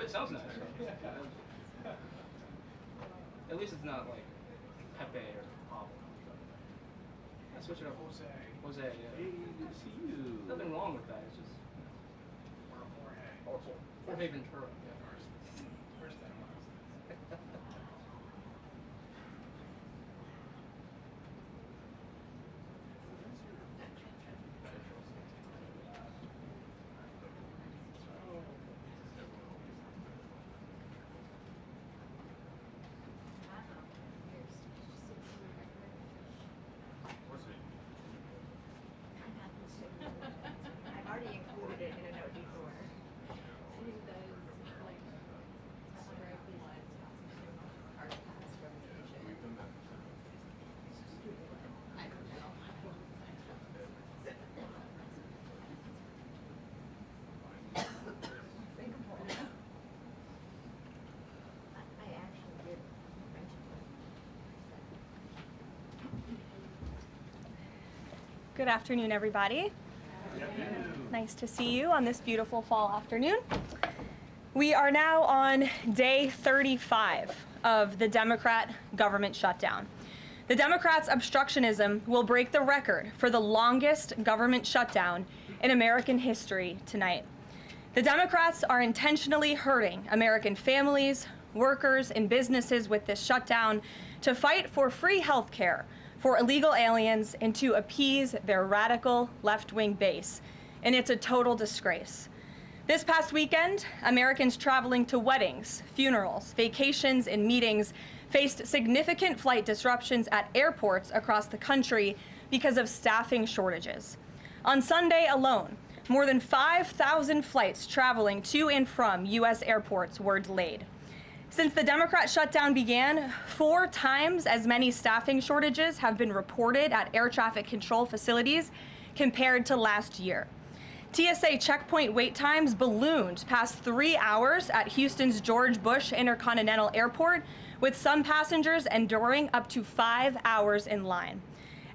It sounds nice. At least it's not like Pepe or Pablo. I switch it up. Jose, yeah. Hey, see you. Nothing wrong with that. It's just. Or Jorge Ventura. Yeah. First time. I've already included it in a note before. Good afternoon, everybody. Nice to see you on this beautiful fall afternoon. We are now on day 35 of the Democrat government shutdown. The Democrats' obstructionism will break the record for the longest government shutdown in American history tonight. The Democrats are intentionally hurting American families, workers, and businesses with this shutdown to fight for free health care for illegal aliens and to appease their radical left-wing base. And it's a total disgrace. This past weekend, Americans traveling to weddings, funerals, vacations, and meetings faced significant flight disruptions at airports across the country because of staffing shortages. On Sunday alone, more than 5,000 flights traveling to and from U.S. airports were delayed. Since the Democrat shutdown began, 4 times as many staffing shortages have been reported at air traffic control facilities compared to last year. TSA checkpoint wait times ballooned past 3 hours at Houston's George Bush Intercontinental Airport, with some passengers enduring up to 5 hours in line.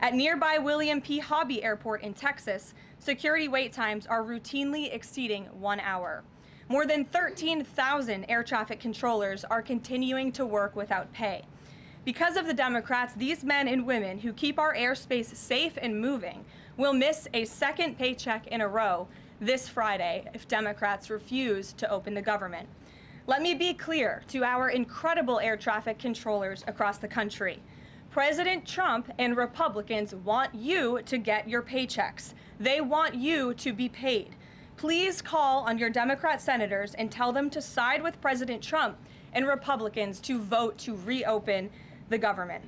At nearby William P. Hobby Airport in Texas, security wait times are routinely exceeding 1 hour. More than 13,000 air traffic controllers are continuing to work without pay. Because of the Democrats, these men and women who keep our airspace safe and moving will miss a second paycheck in a row this Friday if Democrats refuse to open the government. Let me be clear to our incredible air traffic controllers across the country. President Trump and Republicans want you to get your paychecks. They want you to be paid. Please call on your Democrat senators and tell them to side with President Trump and Republicans to vote to reopen the government.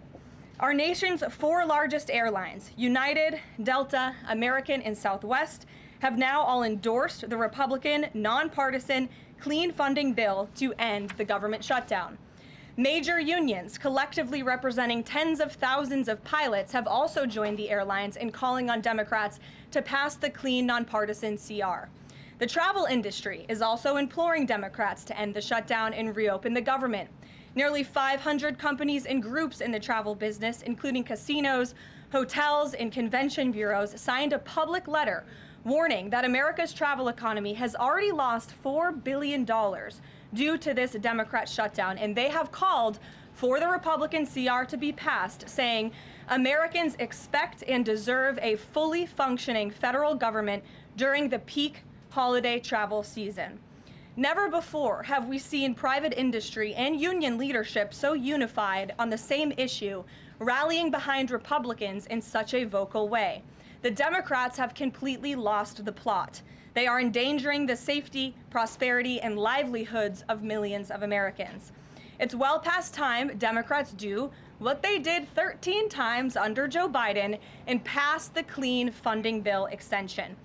Our nation's 4 largest airlines, United, Delta, American, and Southwest, have now all endorsed the Republican, nonpartisan, clean funding bill to end the government shutdown. Major unions, collectively representing tens of thousands of pilots, have also joined the airlines in calling on Democrats to pass the clean, nonpartisan CR. The travel industry is also imploring Democrats to end the shutdown and reopen the government. Nearly 500 companies and groups in the travel business, including casinos, hotels, and convention bureaus, signed a public letter warning that America's travel economy has already lost $4 billion due to this Democrat shutdown, and they have called for the Republican CR to be passed, saying Americans expect and deserve a fully functioning federal government during the peak holiday travel season. Never before have we seen private industry and union leadership so unified on the same issue, rallying behind Republicans in such a vocal way. The Democrats have completely lost the plot. They are endangering the safety, prosperity, and livelihoods of millions of Americans. It's well past time Democrats do what they did 13 times under Joe Biden and pass the clean funding bill extension.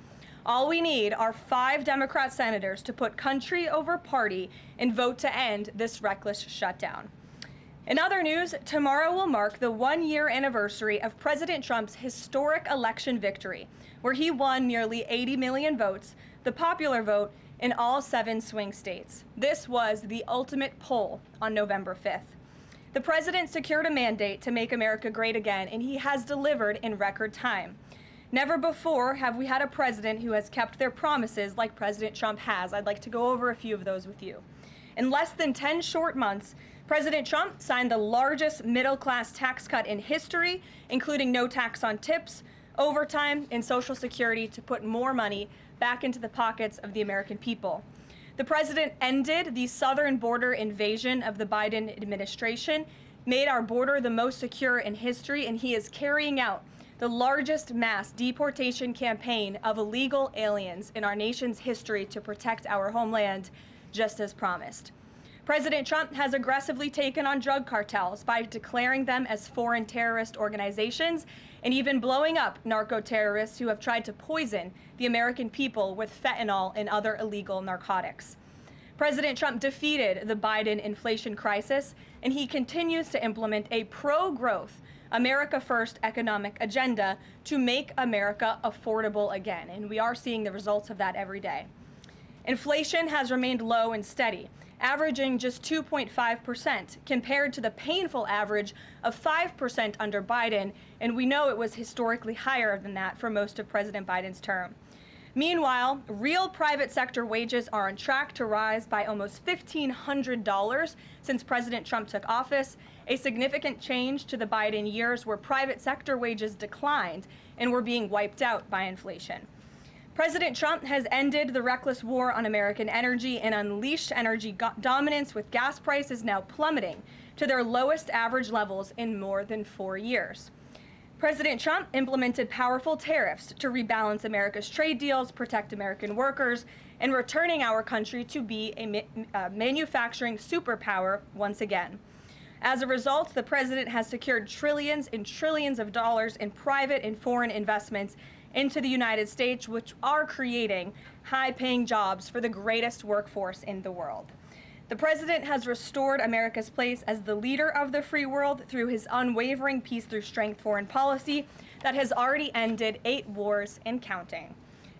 All we need are 5 Democrat senators to put country over party and vote to end this reckless shutdown. In other news, tomorrow will mark the 1-year anniversary of President Trump's historic election victory, where he won nearly 80 million votes, the popular vote, in all 7 swing states. This was the ultimate poll on November 5th. The president secured a mandate to make America great again, and he has delivered in record time. Never before have we had a president who has kept their promises like President Trump has. I'd like to go over a few of those with you. In less than 10 short months, President Trump signed the largest middle-class tax cut in history, including no tax on tips, overtime, and Social Security to put more money back into the pockets of the American people. The president ended the southern border invasion of the Biden administration, made our border the most secure in history, and he is carrying out the largest mass deportation campaign of illegal aliens in our nation's history to protect our homeland, just as promised. President Trump has aggressively taken on drug cartels by declaring them as foreign terrorist organizations and even blowing up narco-terrorists who have tried to poison the American people with fentanyl and other illegal narcotics. President Trump defeated the Biden inflation crisis, and he continues to implement a pro-growth, America First economic agenda to make America affordable again, and we are seeing the results of that every day. Inflation has remained low and steady, averaging just 2.5% compared to the painful average of 5% under Biden, and we know it was historically higher than that for most of President Biden's term. Meanwhile, real private sector wages are on track to rise by almost $1,500 since President Trump took office, a significant change to the Biden years where private sector wages declined and were being wiped out by inflation. President Trump has ended the reckless war on American energy and unleashed energy dominance, with gas prices now plummeting to their lowest average levels in more than 4 years. President Trump implemented powerful tariffs to rebalance America's trade deals, protect American workers, and returning our country to be a manufacturing superpower once again. As a result, the president has secured trillions and trillions of dollars in private and foreign investments into the United States, which are creating high-paying jobs for the greatest workforce in the world. The president has restored America's place as the leader of the free world through his unwavering peace through strength foreign policy that has already ended 8 wars and counting.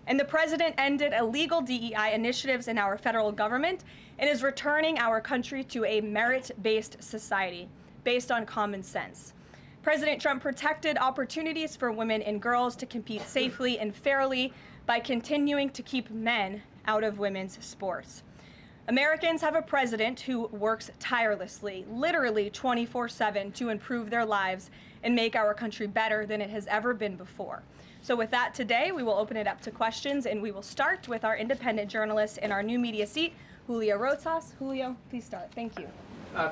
And the president ended illegal DEI initiatives in our federal government and is returning our country to a merit-based society based on common sense. President Trump protected opportunities for women and girls to compete safely and fairly by continuing to keep men out of women's sports. Americans have a president who works tirelessly, literally 24/7, to improve their lives and make our country better than it has ever been before. So with that, today we will open it up to questions, and we will start with our independent journalist in our new media seat, Julio Rosas. Julio, please start. Thank you.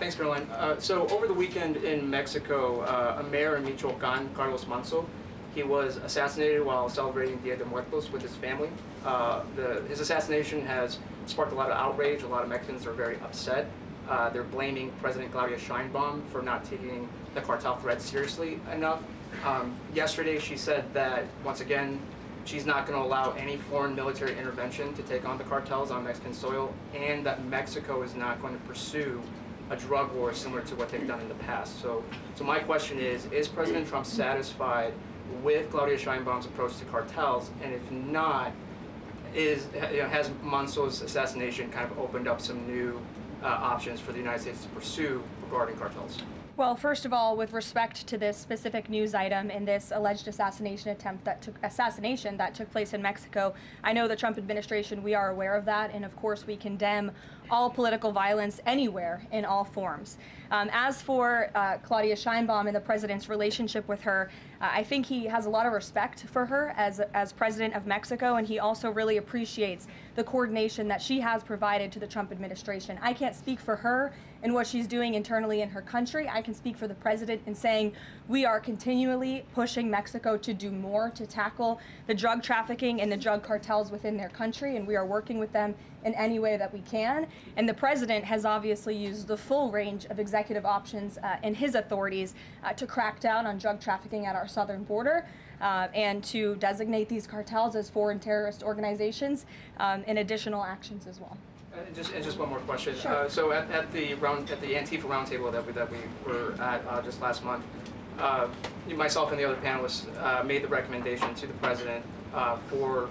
Thanks, Caroline. So over the weekend in Mexico, a mayor in Michoacan, Carlos Manso, he was assassinated while celebrating Dia de Muertos with his family. His assassination has sparked a lot of outrage. A lot of Mexicans are very upset. They're blaming President Claudia Sheinbaum for not taking the cartel threat seriously enough. Yesterday, she said that, once again, she's not going to allow any foreign military intervention to take on the cartels on Mexican soil, and that Mexico is not going to pursue a drug war similar to what they've done in the past. So my question is President Trump satisfied with Claudia Sheinbaum's approach to cartels? And if not, has Manso's assassination kind of opened up some new options for the United States to pursue regarding cartels? Well, first of all, with respect to this specific news item and this alleged assassination that took place in Mexico, I know the Trump administration, we are aware of that, and of course we condemn all political violence anywhere in all forms. As for Claudia Sheinbaum and the president's relationship with her, I think he has a lot of respect for her as president of Mexico, and he also really appreciates the coordination that she has provided to the Trump administration. I can't speak for her and what she's doing internally in her country. I can speak for the president in saying we are continually pushing Mexico to do more to tackle the drug trafficking and the drug cartels within their country, and we are working with them in any way that we can. And the president has obviously used the full range of executive options in his authorities to crack down on drug trafficking at our southern border and to designate these cartels as foreign terrorist organizations and additional actions as well. Just one more question. Sure. So at the Antifa roundtable that we were at just last month, myself and the other panelists made the recommendation to the president for,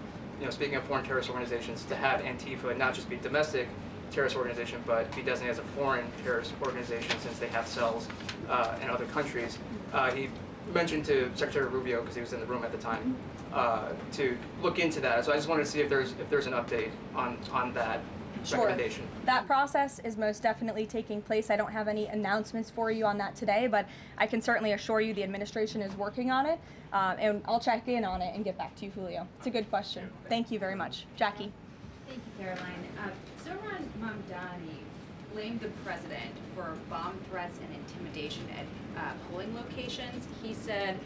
speaking of foreign terrorist organizations, to have Antifa not just be domestic terrorist organization, but be designated as a foreign terrorist organization since they have cells in other countries. He mentioned to Secretary Rubio, because he was in the room at the time, to look into that. So I just wanted to see if there's an update on that. recommendation? That process is most definitely taking place. I don't have any announcements for you on that today, but I can certainly assure you the administration is working on it, and I'll check in on it and get back to you, Julio. It's a good question. Thank you very much. Jackie. Thank you, Caroline. Zohran Mamdani blamed the president for bomb threats and intimidation at polling locations. He said,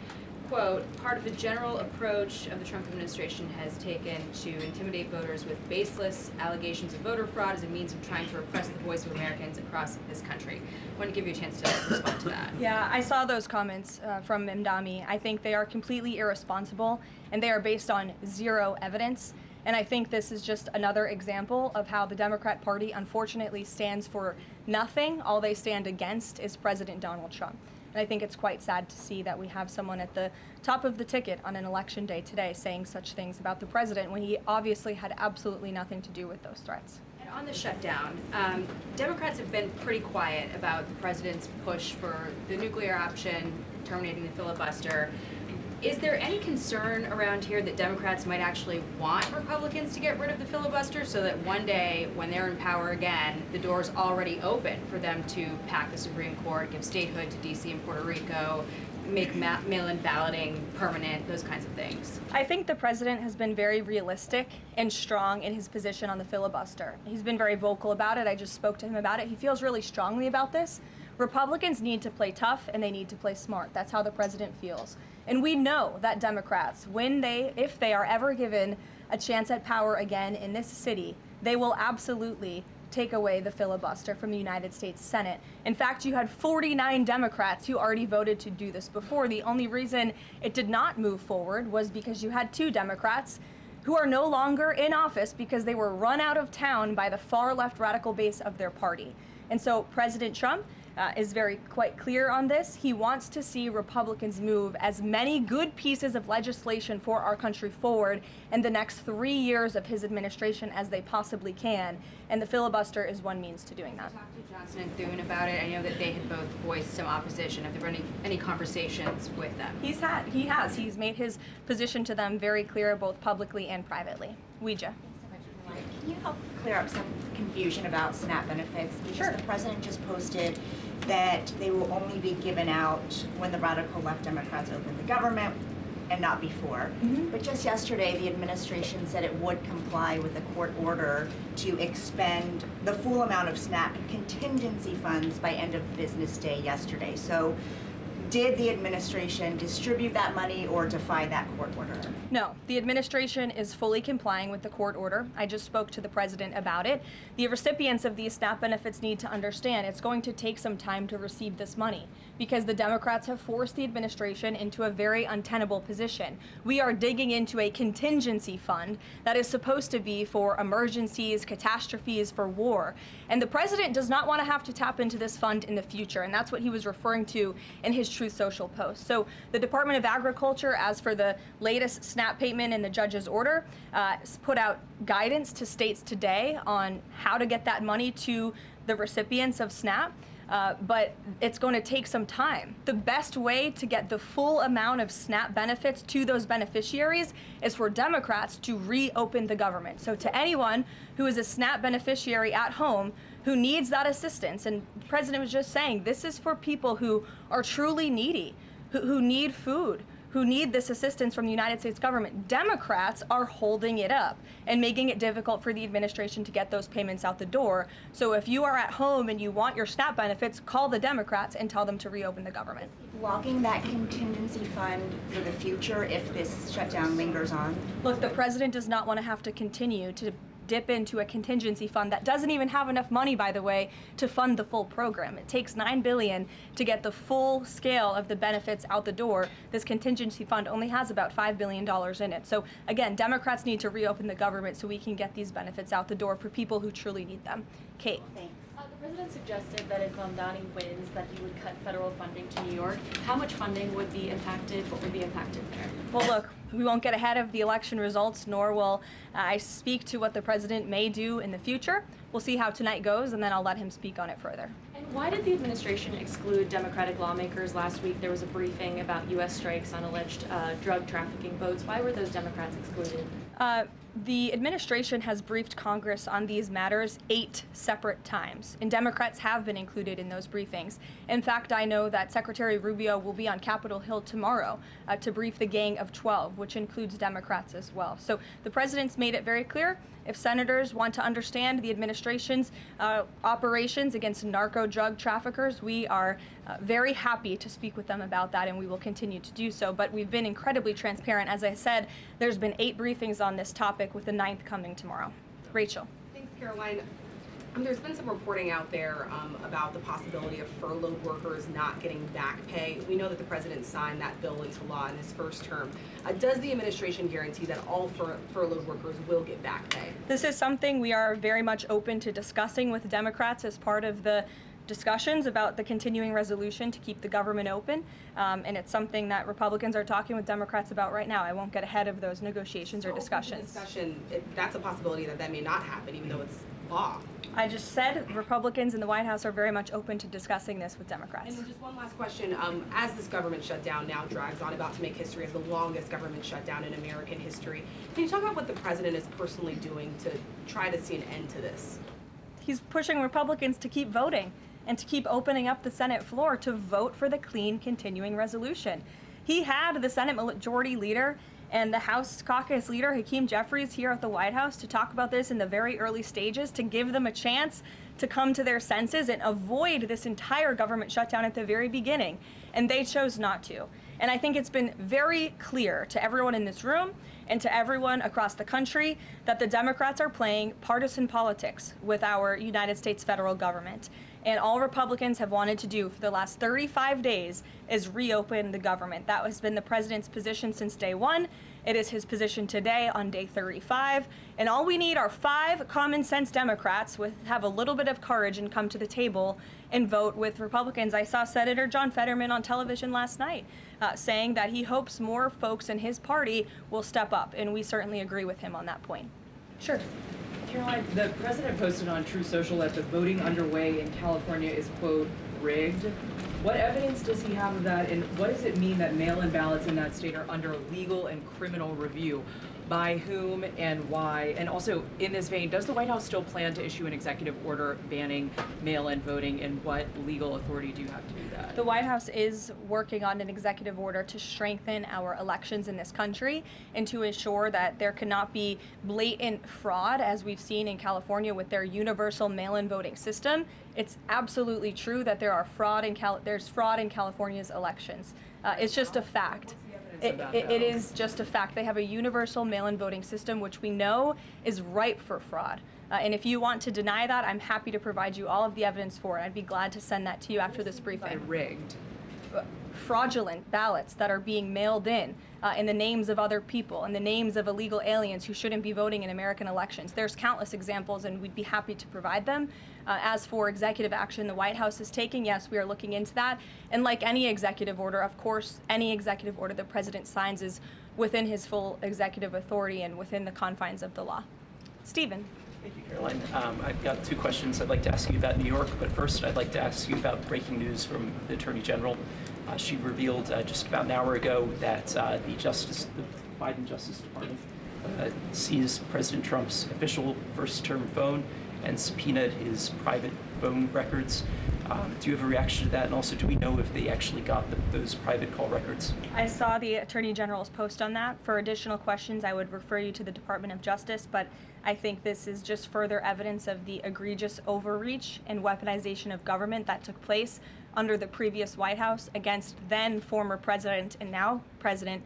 quote, part of the general approach of the Trump administration has taken to intimidate voters with baseless allegations of voter fraud as a means of trying to repress the voice of Americans across this country. I want to give you a chance to respond to that. Yeah, I saw those comments from Mamdani. I think they are completely irresponsible, and they are based on zero evidence. And I think this is just another example of how the Democrat Party unfortunately stands for nothing. All they stand against is President Donald Trump. And I think it's quite sad to see that we have someone at the top of the ticket on an election day today saying such things about the president when he obviously had absolutely nothing to do with those threats. And on the shutdown, Democrats have been pretty quiet about the president's push for the nuclear option, terminating the filibuster. Is there any concern around here that Democrats might actually want Republicans to get rid of the filibuster so that one day, when they're in power again, the door's already open for them to pack the Supreme Court, give statehood to D.C. and Puerto Rico, make mail-in balloting permanent, those kinds of things? I think the president has been very realistic and strong in his position on the filibuster. He's been very vocal about it. I just spoke to him about it. He feels really strongly about this. Republicans need to play tough and they need to play smart. That's how the president feels. And we know that Democrats, if they are ever given a chance at power again in this city, they will absolutely take away the filibuster from the United States Senate. In fact, you had 49 Democrats who already voted to do this before. The only reason it did not move forward was because you had 2 Democrats who are no longer in office because they were run out of town by the far left radical base of their party. And so President Trump is quite clear on this. He wants to see Republicans move as many good pieces of legislation for our country forward in the next 3 years of his administration as they possibly can. And the filibuster is one means to doing that. I talked to Johnson and Thune about it. I know that they had both voiced some opposition. Have there been any conversations with them? He has. He's made his position to them very clear, both publicly and privately. Ouija. Can you help clear up some confusion about SNAP benefits? Because Sure. the president just posted that they will only be given out when the radical left Democrats open the government and not before. Mm-hmm. But just yesterday, the administration said it would comply with a court order to expend the full amount of SNAP contingency funds by end of business day yesterday. So did the administration distribute that money or defy that court order? No, the administration is fully complying with the court order. I just spoke to the president about it. The recipients of these SNAP benefits need to understand it's going to take some time to receive this money because the Democrats have forced the administration into a very untenable position. We are digging into a contingency fund that is supposed to be for emergencies, catastrophes, for war. And the president does not want to have to tap into this fund in the future, and that's what he was referring to in his Truth Social post. So the Department of Agriculture, as for the latest SNAP payment in the judge's order, put out guidance to states today on how to get that money to the recipients of SNAP. But it's going to take some time. The best way to get the full amount of SNAP benefits to those beneficiaries is for Democrats to reopen the government. So to anyone who is a SNAP beneficiary at home who needs that assistance, and the president was just saying, this is for people who are truly needy, who need food, who need this assistance from the United States government. Democrats are holding it up and making it difficult for the administration to get those payments out the door. So if you are at home and you want your SNAP benefits, call the Democrats and tell them to reopen the government. Blocking that contingency fund for the future if this shutdown lingers on? Look, the president does not want to have to continue to dip into a contingency fund that doesn't even have enough money, by the way, to fund the full program. It takes $9 billion to get the full scale of the benefits out the door. This contingency fund only has about $5 billion in it. So again, Democrats need to reopen the government so we can get these benefits out the door for people who truly need them. Kate. Thanks. The president suggested that if Mamdani wins, that he would cut federal funding to New York. How much funding would be impacted? What would be impacted there? Well, look, we won't get ahead of the election results, nor will I speak to what the president may do in the future. We'll see how tonight goes, and then I'll let him speak on it further. And why did the administration exclude Democratic lawmakers last week? There was a briefing about U.S. strikes on alleged drug trafficking boats. Why were those Democrats excluded? The administration has briefed Congress on these matters 8 separate times, and Democrats have been included in those briefings. In fact, I know that Secretary Rubio will be on Capitol Hill tomorrow to brief the Gang of 12, which includes Democrats as well. So the president's made it very clear, if senators want to understand the administration's operations against narco drug traffickers, we are very happy to speak with them about that, and we will continue to do so. But we've been incredibly transparent. As I said, there's been 8 briefings on this topic, with the 9th coming tomorrow. Rachel. Thanks, Caroline. There's been some reporting out there about the possibility of furloughed workers not getting back pay. We know that the president signed that bill into law in his first term. Does the administration guarantee that all furloughed workers will get back pay? This is something we are very much open to discussing with Democrats as part of the discussions about the continuing resolution to keep the government open, and it's something that Republicans are talking with Democrats about right now. I won't get ahead of those negotiations or discussions. That's a possibility that may not happen, even though it's law. I just said Republicans in the White House are very much open to discussing this with Democrats. And then just one last question. As this government shutdown now drags on, about to make history as the longest government shutdown in American history, can you talk about what the president is personally doing to try to see an end to this? He's pushing Republicans to keep voting and to keep opening up the Senate floor to vote for the clean continuing resolution. He had the Senate Majority Leader and the House Caucus Leader, Hakeem Jeffries, here at the White House to talk about this in the very early stages, to give them a chance to come to their senses and avoid this entire government shutdown at the very beginning. And they chose not to. And I think it's been very clear to everyone in this room and to everyone across the country that the Democrats are playing partisan politics with our United States federal government. And all Republicans have wanted to do for the last 35 days is reopen the government. That has been the president's position since day one. It is his position today on day 35. And all we need are 5 common sense Democrats with have a little bit of courage and come to the table and vote with Republicans. I saw Senator John Fetterman on television last night saying that he hopes more folks in his party will step up. And we certainly agree with him on that point. Sure. Caroline, the president posted on True Social that the voting underway in California is, quote, rigged. What evidence does he have of that, and what does it mean that mail-in ballots in that state are under legal and criminal review? By whom and why? And also, in this vein, does the White House still plan to issue an executive order banning mail-in voting, and what legal authority do you have to do that? The White House is working on an executive order to strengthen our elections in this country and to ensure that there cannot be blatant fraud, as we've seen in California with their universal mail-in voting system. It's absolutely true that there's fraud in California's elections. It's just a fact. It is just a fact. They have a universal mail-in voting system, which we know is ripe for fraud. And if you want to deny that, I'm happy to provide you all of the evidence for it. I'd be glad to send that to you after this briefing. Rigged. Fraudulent ballots that are being mailed in the names of other people, in the names of illegal aliens who shouldn't be voting in American elections. There's countless examples, and we'd be happy to provide them. As for executive action the White House is taking, yes, we are looking into that. And like any executive order, of course, any executive order the president signs is within his full executive authority and within the confines of the law. Stephen. Thank you, Caroline. I've got 2 questions I'd like to ask you about New York, but first I'd like to ask you about breaking news from the Attorney General. She revealed just about an hour ago that the Biden Justice Department seized President Trump's official first-term phone and subpoenaed his private phone records. Do you have a reaction to that? And also, do we know if they actually got those private call records? I saw the Attorney General's post on that. For additional questions, I would refer you to the Department of Justice, but I think this is just further evidence of the egregious overreach and weaponization of government that took place under the previous White House against then former President and now President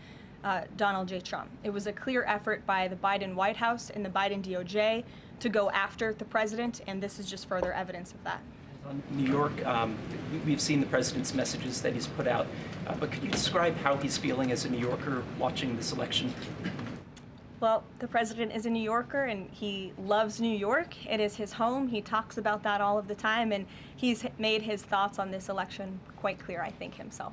Donald J. Trump. It was a clear effort by the Biden White House and the Biden DOJ to go after the president, and this is just further evidence of that. On New York, we've seen the president's messages that he's put out, but could you describe how he's feeling as a New Yorker watching this election? Well, the president is a New Yorker and he loves New York. It is his home. He talks about that all of the time, and he's made his thoughts on this election quite clear, I think, himself.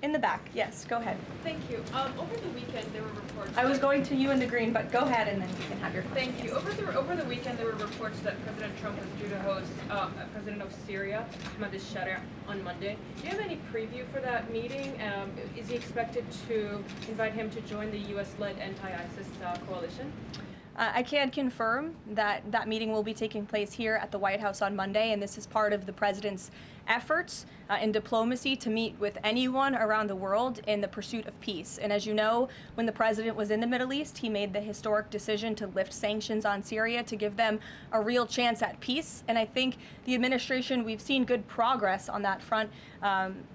In the back, yes, go ahead. Thank you. Over the weekend, there were reports. I was going to you in the green, but go ahead and then you can have your question. Thank you. Over the weekend, there were reports that President Trump was due to host President of Syria, Ahmad al-Sharia, on Monday. Do you have any preview for that meeting? Is he expected to invite him to join the U.S.-led anti-ISIS coalition? I can confirm that that meeting will be taking place here at the White House on Monday, and this is part of the president's efforts in diplomacy to meet with anyone around the world in the pursuit of peace. And as you know, when the president was in the Middle East, he made the historic decision to lift sanctions on Syria to give them a real chance at peace. And I think the administration, we've seen good progress on that front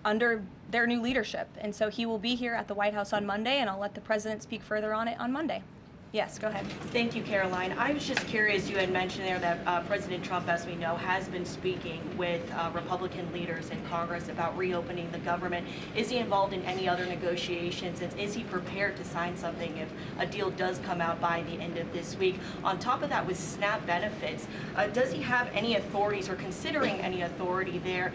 under their new leadership. And so he will be here at the White House on Monday, and I'll let the president speak further on it on Monday. Yes, go ahead. Thank you, Caroline. I was just curious, you had mentioned there that President Trump, as we know, has been speaking with Republican leaders in Congress about reopening the government. Is he involved in any other negotiations, and is he prepared to sign something if a deal does come out by the end of this week? On top of that, with SNAP benefits, does he have any authorities or considering any authority there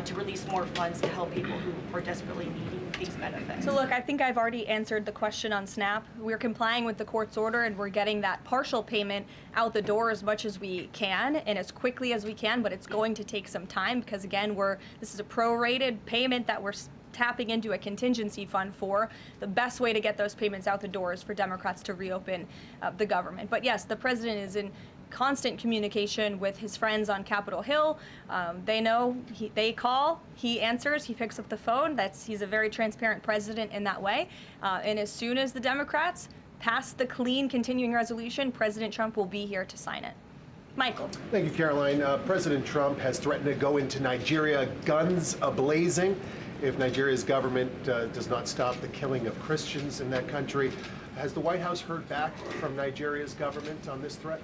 to release more funds to help people who are desperately needing these benefits? So look, I think I've already answered the question on SNAP. We're complying with the court's order, and we're getting that partial payment out the door as much as we can and as quickly as we can, but it's going to take some time because, again, this is a prorated payment that we're tapping into a contingency fund for. The best way to get those payments out the door is for Democrats to reopen the government. But yes, the president is in constant communication with his friends on Capitol Hill. They know, they call, he answers, he picks up the phone. He's a very transparent president in that way. And as soon as the Democrats pass the clean continuing resolution, President Trump will be here to sign it. Michael. Thank you, Caroline. President Trump has threatened to go into Nigeria guns ablazing if Nigeria's government does not stop the killing of Christians in that country. Has the White House heard back from Nigeria's government on this threat?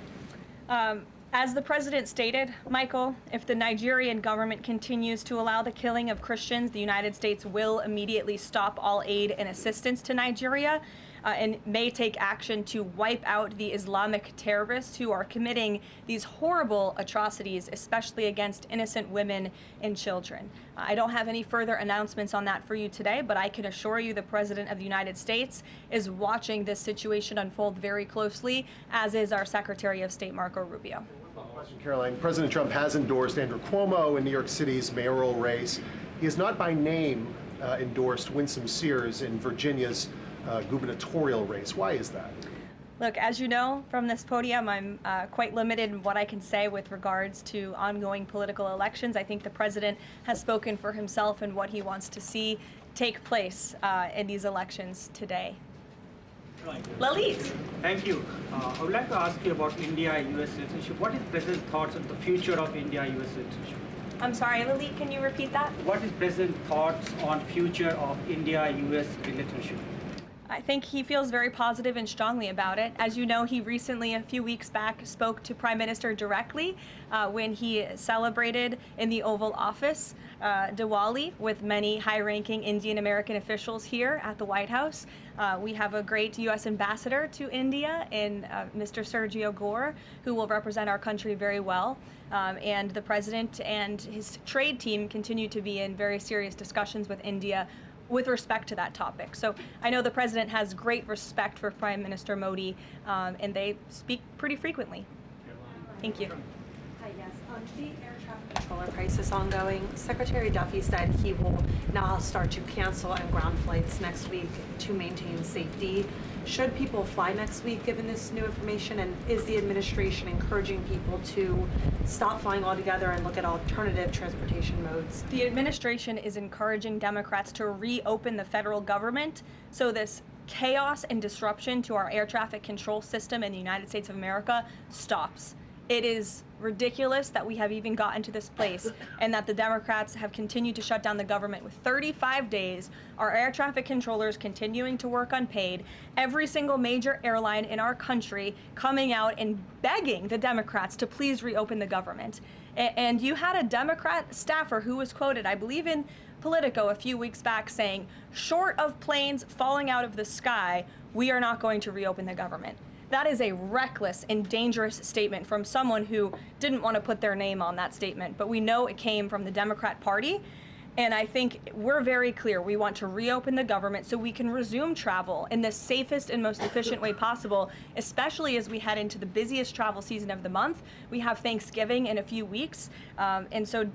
As the president stated, Michael, if the Nigerian government continues to allow the killing of Christians, the United States will immediately stop all aid and assistance to Nigeria and may take action to wipe out the Islamic terrorists who are committing these horrible atrocities, especially against innocent women and children. I don't have any further announcements on that for you today, but I can assure you the President of the United States is watching this situation unfold very closely, as is our Secretary of State, Marco Rubio. Caroline, President Trump has endorsed Andrew Cuomo in New York City's mayoral race. He has not by name endorsed Winsome Sears in Virginia's gubernatorial race. Why is that? Look, as you know from this podium, I'm quite limited in what I can say with regards to ongoing political elections. I think the president has spoken for himself and what he wants to see take place in these elections today. Lalit. Thank you. I would like to ask you about India-US relationship. What is President's thoughts on the future of India-US relationship? I'm sorry, Lalit, can you repeat that? What is President's thoughts on future of India-US relationship? I think he feels very positive and strongly about it. As you know, he recently, a few weeks back, spoke to Prime Minister directly when he celebrated in the Oval Office Diwali with many high-ranking Indian American officials here at the White House. We have a great U.S. ambassador to India in Mr. Sergio Gore, who will represent our country very well. And the president and his trade team continue to be in very serious discussions with India with respect to that topic. So I know the president has great respect for Prime Minister Modi, and they speak pretty frequently. Thank you. Hi, yes. The air traffic controller crisis ongoing. Secretary Duffy said he will now start to cancel and ground flights next week to maintain safety. Should people fly next week given this new information, and is the administration encouraging people to stop flying altogether and look at alternative transportation modes? The administration is encouraging Democrats to reopen the federal government so this chaos and disruption to our air traffic control system in the United States of America stops. It is ridiculous that we have even gotten to this place and that the Democrats have continued to shut down the government with 35 days, our air traffic controllers continuing to work unpaid, every single major airline in our country coming out and begging the Democrats to please reopen the government. And you had a Democrat staffer who was quoted, I believe in Politico a few weeks back, saying, short of planes falling out of the sky, we are not going to reopen the government. That is a reckless and dangerous statement from someone who didn't want to put their name on that statement, but we know it came from the Democrat Party. And I think we're very clear. We want to reopen the government so we can resume travel in the safest and most efficient way possible, especially as we head into the busiest travel season of the month. We have Thanksgiving in a few weeks. And so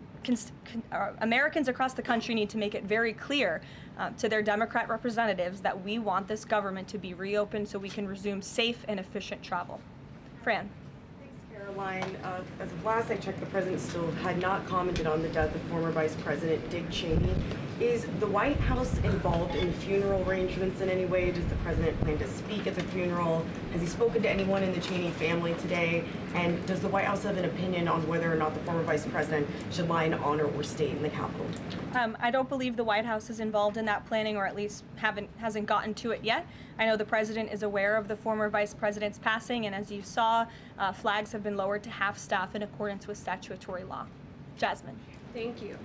Americans across the country need to make it very clear to their Democrat representatives that we want this government to be reopened so we can resume safe and efficient travel. Fran. Caroline, as of last I checked, the president still had not commented on the death of former Vice President Dick Cheney. Is the White House involved in the funeral arrangements in any way? Does the president plan to speak at the funeral? Has he spoken to anyone in the Cheney family today? And does the White House have an opinion on whether or not the former vice president should lie in honor or stay in the Capitol? I don't believe the White House is involved in that planning, or at least hasn't gotten to it yet. I know the president is aware of the former vice president's passing, and as you saw, flags have been lowered to half staff in accordance with statutory law. Jasmine. Thank you.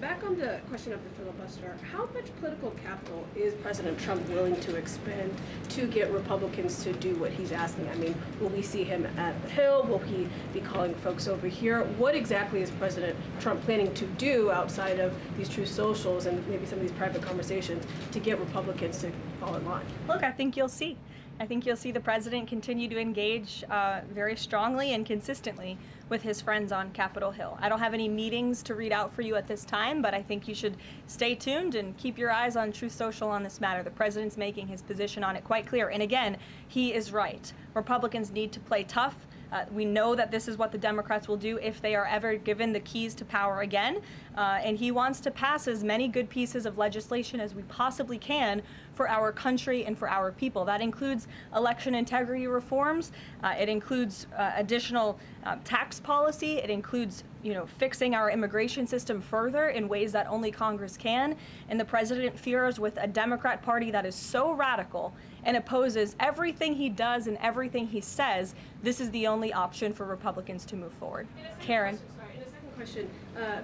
Back on the question of the filibuster, how much political capital is President Trump willing to expend to get Republicans to do what he's asking? I mean, will we see him at the Hill? Will he be calling folks over here? What exactly is President Trump planning to do outside of these true socials and maybe some of these private conversations to get Republicans to fall in line? Look, I think you'll see. I think you'll see the president continue to engage very strongly and consistently with his friends on Capitol Hill. I don't have any meetings to read out for you at this time, but I think you should stay tuned and keep your eyes on Truth Social on this matter. The president's making his position on it quite clear. And again, he is right. Republicans need to play tough. We know that this is what the Democrats will do if they are ever given the keys to power again. And he wants to pass as many good pieces of legislation as we possibly can for our country and for our people. That includes election integrity reforms. It includes additional tax policy. It includes, fixing our immigration system further in ways that only Congress can. And the president fears with a Democrat Party that is so radical and opposes everything he does and everything he says, this is the only option for Republicans to move forward. Karen. Question.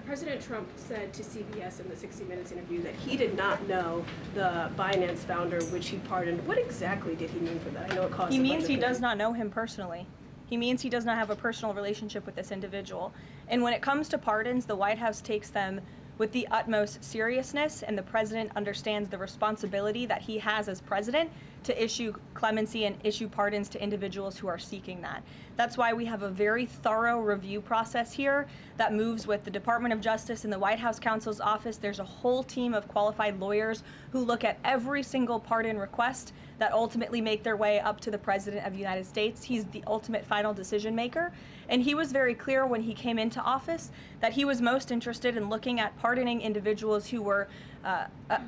President Trump said to CBS in the 60 Minutes interview that he did not know the Binance founder, which he pardoned. What exactly did he mean for that? I know it caused. He means he does not know him personally. He means he does not have a personal relationship with this individual. And when it comes to pardons, the White House takes them with the utmost seriousness, and the president understands the responsibility that he has as president to issue clemency and issue pardons to individuals who are seeking that. That's why we have a very thorough review process here that moves with the Department of Justice and the White House counsel's office. There's a whole team of qualified lawyers who look at every single pardon request that ultimately make their way up to the President of the United States. He's the ultimate final decision maker. And he was very clear when he came into office that he was most interested in looking at pardoning individuals who were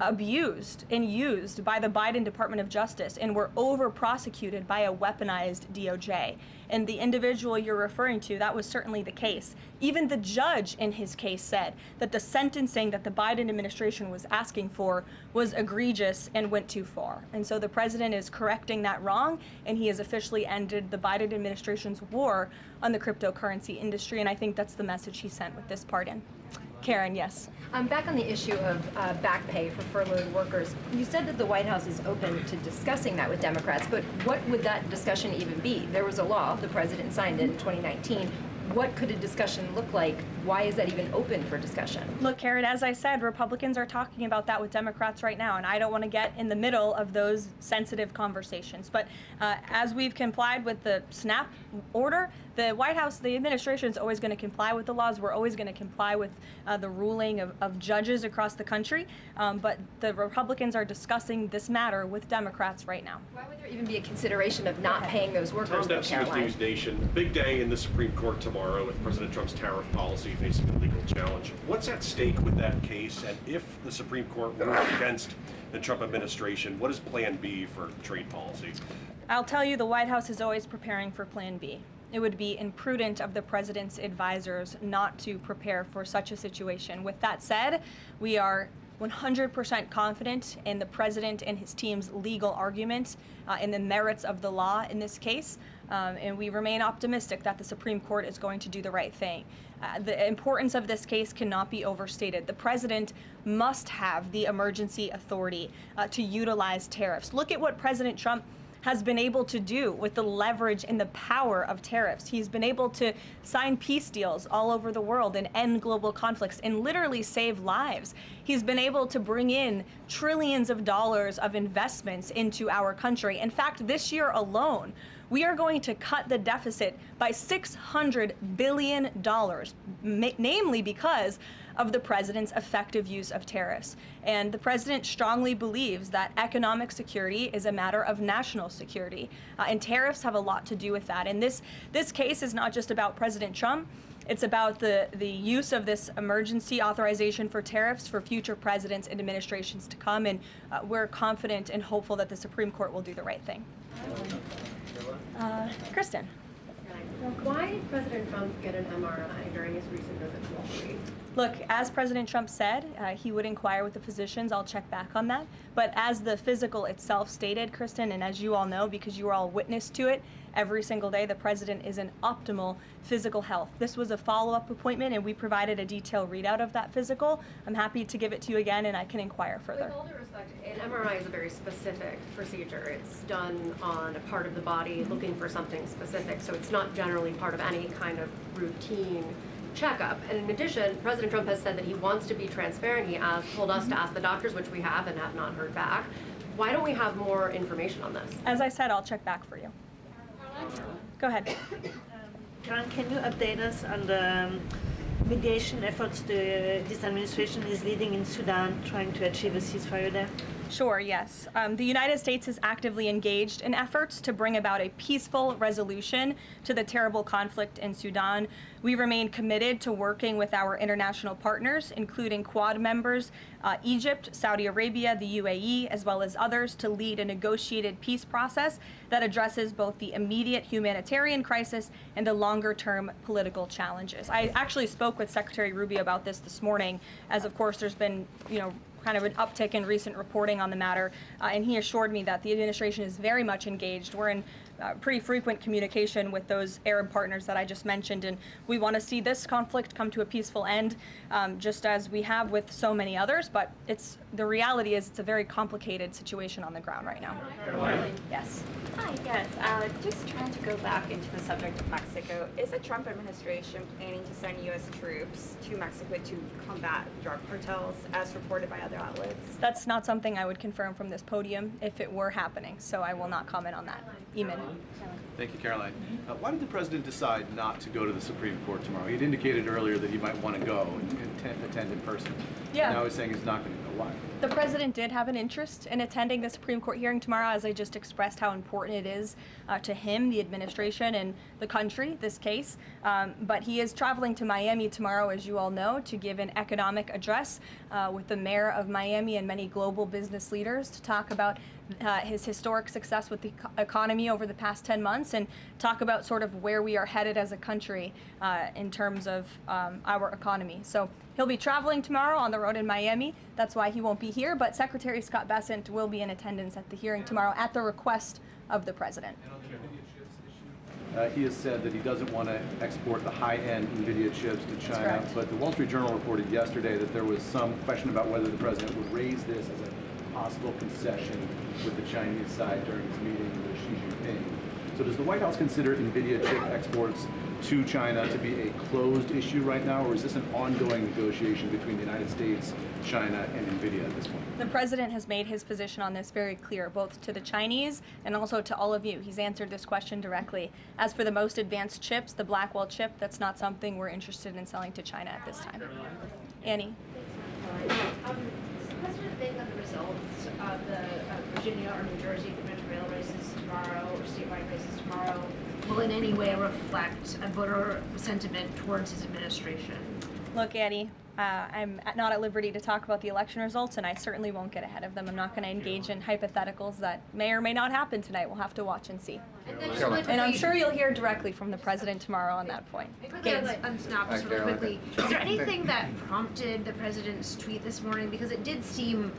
abused and used by the Biden Department of Justice and were over-prosecuted by a weaponized DOJ. And the individual you're referring to, that was certainly the case. Even the judge in his case said that the sentencing that the Biden administration was asking for was egregious and went too far. And so the president is correcting that wrong, and he has officially ended the Biden administration's war on the cryptocurrency industry, and I think that's the message he sent with this pardon. Karen, yes. Back on the issue of back pay for furloughed workers, you said that the White House is open to discussing that with Democrats, but what would that discussion even be? There was a law, the president signed it in 2019. What could a discussion look like? Why is that even open for discussion? Look, Karen, as I said, Republicans are talking about that with Democrats right now, and I don't want to get in the middle of those sensitive conversations. But as we've complied with the SNAP order, the White House, the administration is always going to comply with the laws. We're always going to comply with the ruling of judges across the country. But the Republicans are discussing this matter with Democrats right now. Why would there even be a consideration of not paying those workers, though, Tom Dempsey with News Nation. Big day in the Supreme Court tomorrow with President Trump's tariff policy facing a legal challenge. What's at stake with that case? And if the Supreme Court rules against the Trump administration, what is Plan B for trade policy? I'll tell you, the White House is always preparing for Plan B. It would be imprudent of the president's advisors not to prepare for such a situation. With that said, we are 100% confident in the president and his team's legal argument in the merits of the law in this case, and we remain optimistic that the Supreme Court is going to do the right thing. The importance of this case cannot be overstated. The president must have the emergency authority to utilize tariffs. Look at what President Trump has been able to do with the leverage and the power of tariffs. He's been able to sign peace deals all over the world and end global conflicts and literally save lives. He's been able to bring in trillions of dollars of investments into our country. In fact, this year alone, we are going to cut the deficit by $600 billion, namely because of the president's effective use of tariffs. And the president strongly believes that economic security is a matter of national security, and tariffs have a lot to do with that. And this case is not just about President Trump. It's about the use of this emergency authorization for tariffs for future presidents and administrations to come, and we're confident and hopeful that the Supreme Court will do the right thing. Kristen. Why did President Trump get an MRI during his recent visit to Wall Street? Look, as President Trump said, he would inquire with the physicians. I'll check back on that. But as the physical itself stated, Kristen, and as you all know, because you are all witness to it, every single day the president is in optimal physical health. This was a follow-up appointment, and we provided a detailed readout of that physical. I'm happy to give it to you again, and I can inquire further. With all due respect, an MRI is a very specific procedure. It's done on a part of the body looking for something specific, so it's not generally part of any kind of routine checkup. And in addition, President Trump has said that he wants to be transparent. He told us to ask the doctors, which we have and have not heard back. Why don't we have more information on this? As I said, I'll check back for you. Go ahead. Caroline, can you update us on the mediation efforts this administration is leading in Sudan, trying to achieve a ceasefire there? Sure, yes. The United States is actively engaged in efforts to bring about a peaceful resolution to the terrible conflict in Sudan. We remain committed to working with our international partners, including Quad members, Egypt, Saudi Arabia, the UAE, as well as others, to lead a negotiated peace process that addresses both the immediate humanitarian crisis and the longer-term political challenges. I actually spoke with Secretary Rubio about this morning, as of course there's been, kind of an uptick in recent reporting on the matter, and he assured me that the administration is very much engaged. We're in pretty frequent communication with those Arab partners that I just mentioned, and we want to see this conflict come to a peaceful end, just as we have with so many others, but the reality is it's a very complicated situation on the ground right now. Yes. Hi, yes. Just trying to go back into the subject of Mexico. Is the Trump administration planning to send U.S. troops to Mexico to combat drug cartels, as reported by other outlets? That's not something I would confirm from this podium if it were happening, so I will not comment on that. Eamon. Thank you, Caroline. Why did the president decide not to go to the Supreme Court tomorrow? He'd indicated earlier that he might want to go and attend in person. Yeah. Now he's saying he's not going to go. Why? The president did have an interest in attending the Supreme Court hearing tomorrow, as I just expressed how important it is to him, the administration, and the country, this case. But he is traveling to Miami tomorrow, as you all know, to give an economic address with the mayor of Miami and many global business leaders to talk about his historic success with the economy over the past 10 months and talk about sort of where we are headed as a country in terms of our economy. So he'll be traveling tomorrow on the road in Miami. That's why he won't be here, but Secretary Scott Bessent will be in attendance at the hearing tomorrow at the request of the president. He has said that he doesn't want to export the high-end NVIDIA chips to China, but the Wall Street Journal reported yesterday that there was some question about whether the president would raise this as a possible concession with the Chinese side during his meeting with Xi Jinping. So does the White House consider NVIDIA chip exports to China to be a closed issue right now, or is this an ongoing negotiation between the United States, China, and NVIDIA at this point? The president has made his position on this very clear, both to the Chinese and also to all of you. He's answered this question directly. As for the most advanced chips, the Blackwell chip, that's not something we're interested in selling to China at this time. Annie? Does the president think that the results of the Virginia or New Jersey gubernatorial races tomorrow, or statewide races tomorrow, will in any way reflect a voter sentiment towards his administration? Look, Annie, I'm not at liberty to talk about the election results, and I certainly won't get ahead of them. I'm not going to engage in hypotheticals that may or may not happen tonight. We'll have to watch and see. And I'm sure you'll hear directly from the president tomorrow on that point. Quickly on Snap, just really quickly, is there anything that prompted the president's tweet this morning? Because it did seem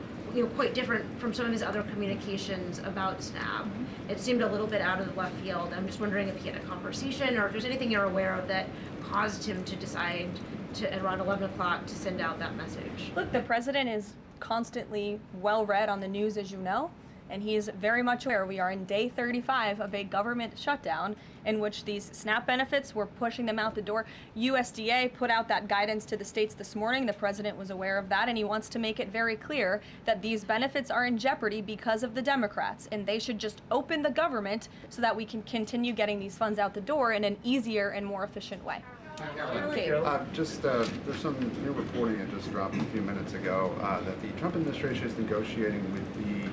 quite different from some of his other communications about Snap. It seemed a little bit out of the left field. I'm just wondering if he had a conversation or if there's anything you're aware of that caused him to decide to, around 11 o'clock, to send out that message. Look, the president is constantly well read on the news, as you know. and he's very much aware we are in day 35 of a government shutdown in which these SNAP benefits, we're pushing them out the door. USDA put out that guidance to the states this morning. The president was aware of that, and he wants to make it very clear that these benefits are in jeopardy because of the Democrats, and they should just open the government so that we can continue getting these funds out the door in an easier and more efficient way. There's some new reporting that just dropped a few minutes ago that the Trump administration is negotiating with the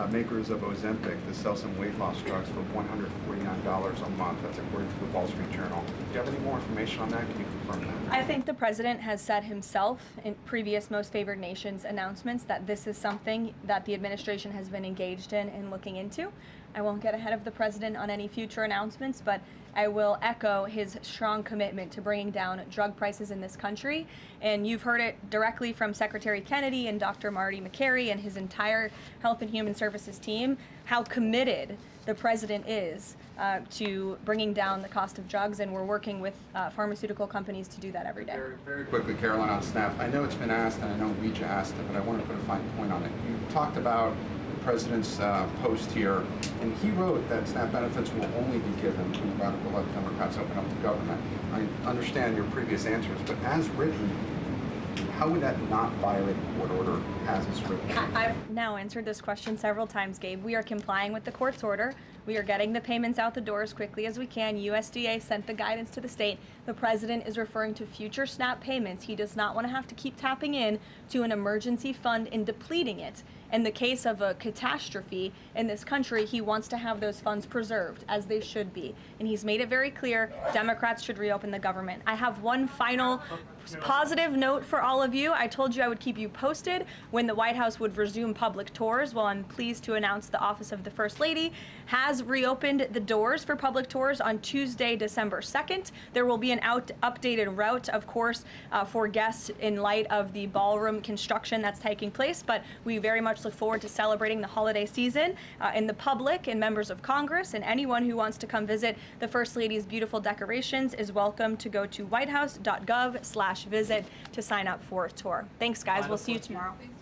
makers of Ozempic to sell some weight loss drugs for $149 a month. That's according to the Wall Street Journal. Do you have any more information on that? Can you confirm that? I think the president has said himself in previous Most Favored Nations announcements that this is something that the administration has been engaged in and looking into. I won't get ahead of the president on any future announcements, but I will echo his strong commitment to bringing down drug prices in this country. And you've heard it directly from Secretary Kennedy and Dr. Marty McCary and his entire Health and Human Services team, how committed the president is to bringing down the cost of drugs, and we're working with pharmaceutical companies to do that every day. Very quickly, Karoline, on SNAP. I know it's been asked, and I know Ouija asked it, but I want to put a fine point on it. You talked about the president's post here, and he wrote that SNAP benefits will only be given when the radical left Democrats open up the government. I understand your previous answers, but as written, how would that not violate a court order as it's written? I've now answered this question several times, Gabe. We are complying with the court's order. We are getting the payments out the door as quickly as we can. USDA sent the guidance to the state. The president is referring to future SNAP payments. He does not want to have to keep tapping in to an emergency fund and depleting it. In the case of a catastrophe in this country, he wants to have those funds preserved, as they should be. And he's made it very clear Democrats should reopen the government. I have one final positive note for all of you. I told you I would keep you posted when the White House would resume public tours. Well, I'm pleased to announce the Office of the First Lady has reopened the doors for public tours on Tuesday, December 2nd. There will be an updated route, of course, for guests in light of the ballroom construction that's taking place, but we very much look forward to celebrating the holiday season. And the public and members of Congress and anyone who wants to come visit the First Lady's beautiful decorations is welcome to go to whitehouse.gov/visit to sign up for a tour. Thanks, guys. We'll see you tomorrow. Thanks,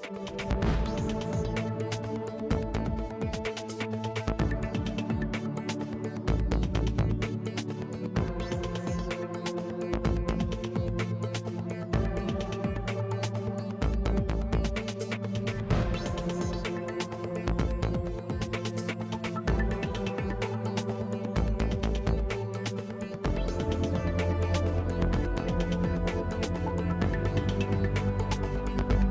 Caroline.